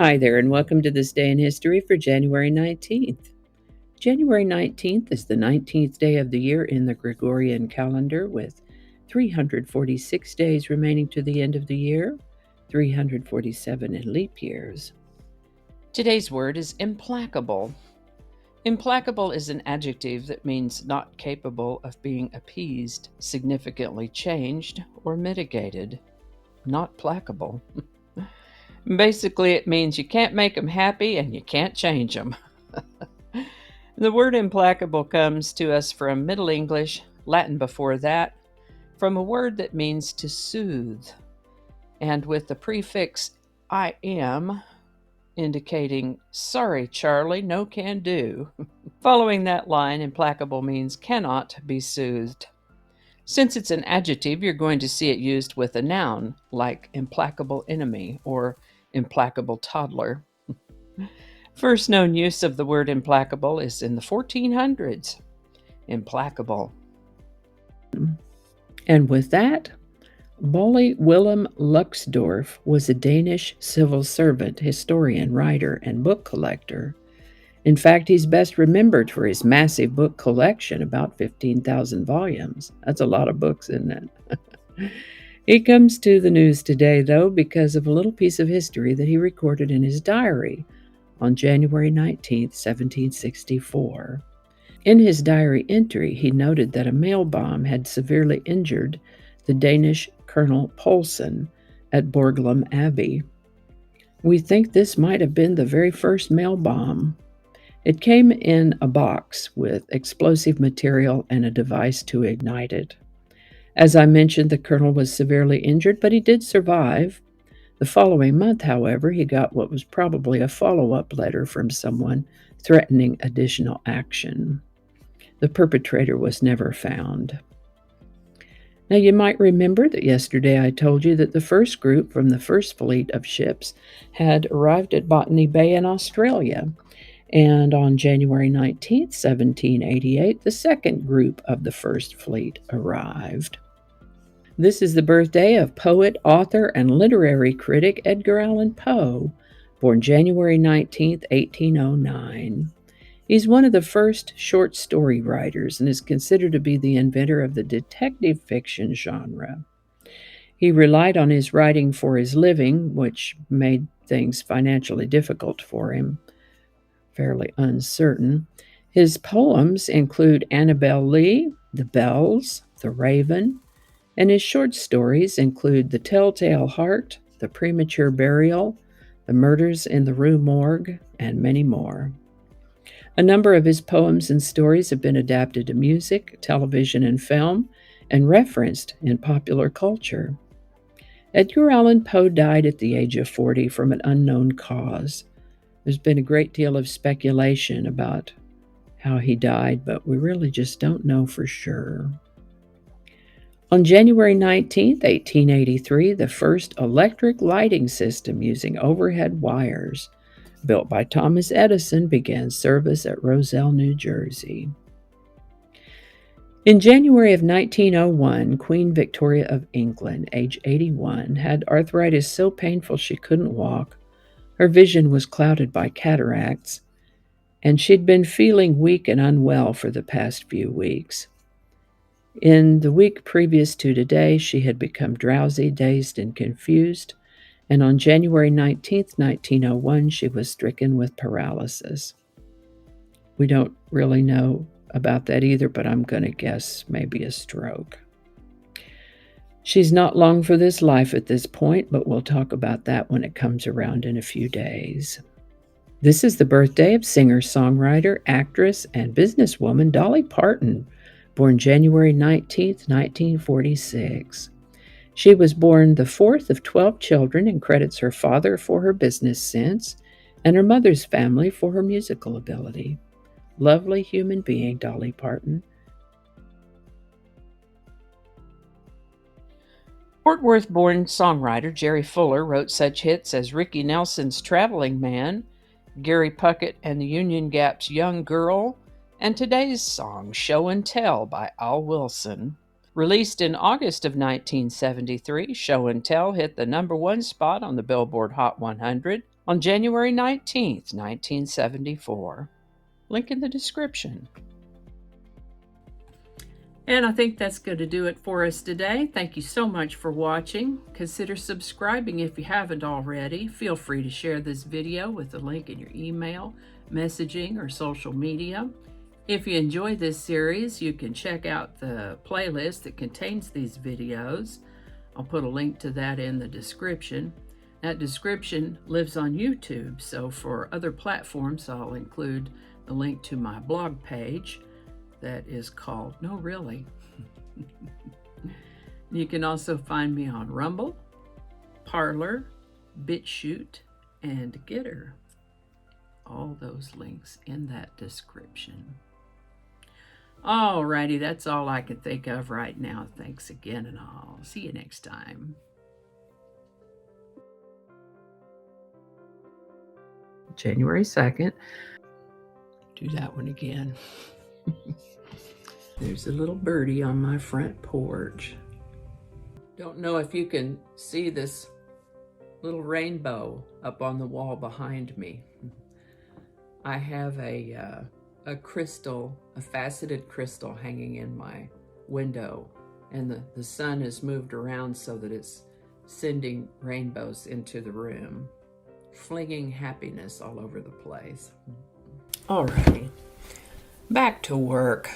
Hi there, and welcome to this day in history for January 19th. January 19th is the 19th day of the year in the Gregorian calendar, with 346 days remaining to the end of the year, 347 in leap years. Today's word is implacable. Implacable is an adjective that means not capable of being appeased, significantly changed, or mitigated. Not placable. Basically, it means you can't make them happy and you can't change them. The word implacable comes to us from Middle English, Latin before that, from a word that means to soothe, and with the prefix I am, indicating, sorry, Charlie, no can do. Following that line, implacable means cannot be soothed. Since it's an adjective, you're going to see it used with a noun, like implacable enemy or implacable toddler. First known use of the word implacable is in the 1400s. Implacable. And with that, Bolle Willem Luxdorf was a Danish civil servant, historian, writer, and book collector. In fact, he's best remembered for his massive book collection, about 15,000 volumes. That's a lot of books, isn't it? He comes to the news today, though, because of a little piece of history that he recorded in his diary on January 19th, 1764. In his diary entry, he noted that a mail bomb had severely injured the Danish Colonel Poulsen at Borglum Abbey. We think this might have been the very first mail bomb. It came in a box with explosive material and a device to ignite it. As I mentioned, the colonel was severely injured, but he did survive. The following month, however, he got what was probably a follow-up letter from someone threatening additional action. The perpetrator was never found. Now, you might remember that yesterday I told you that the first group from the first fleet of ships had arrived at Botany Bay in Australia. And on January 19th, 1788, the second group of the first fleet arrived. This is the birthday of poet, author, and literary critic Edgar Allan Poe, born January 19th, 1809. He's one of the first short story writers and is considered to be the inventor of the detective fiction genre. He relied on his writing for his living, which made things financially difficult for him, fairly uncertain. His poems include Annabel Lee, The Bells, The Raven, and his short stories include The Telltale Heart, The Premature Burial, The Murders in the Rue Morgue, and many more. A number of his poems and stories have been adapted to music, television, and film, and referenced in popular culture. Edgar Allan Poe died at the age of 40 from an unknown cause. There's been a great deal of speculation about how he died, but we really just don't know for sure. On January 19, 1883, the first electric lighting system using overhead wires, built by Thomas Edison, began service at Roselle, New Jersey. In January of 1901, Queen Victoria of England, age 81, had arthritis so painful she couldn't walk. Her vision was clouded by cataracts, and she'd been feeling weak and unwell for the past few weeks. In the week previous to today, she had become drowsy, dazed, and confused, and on January 19th, 1901, she was stricken with paralysis. We don't really know about that either, but I'm going to guess maybe a stroke. She's not long for this life at this point, but we'll talk about that when it comes around in a few days. This is the birthday of singer-songwriter, actress, and businesswoman Dolly Parton, born January 19th, 1946. She was born the fourth of 12 children and credits her father for her business sense and her mother's family for her musical ability. Lovely human being, Dolly Parton. Fort Worth-born songwriter Jerry Fuller wrote such hits as Ricky Nelson's Traveling Man, Gary Puckett and the Union Gap's Young Girl, and today's song Show and Tell by Al Wilson. Released in August of 1973, Show and Tell hit the #1 spot on the Billboard Hot 100 on January 19th, 1974. Link in the description. And I think that's going to do it for us today. Thank you so much for watching. Consider subscribing if you haven't already. Feel free to share this video with the link in your email, messaging, or social media. If you enjoy this series, you can check out the playlist that contains these videos. I'll put a link to that in the description. That description lives on YouTube, so for other platforms, I'll include the link to my blog page that is called No Really. You can also find me on Rumble, Parler, BitChute, and Getter. All those links in that description. Alrighty, that's all I can think of right now. Thanks again, and I'll see you next time. January 2nd. Do that one again. There's a little birdie on my front porch. Don't know if you can see this little rainbow up on the wall behind me. I have a crystal, a faceted crystal hanging in my window, and the sun is moved around so that it's sending rainbows into the room, flinging happiness all over the place. Alrighty, back to work.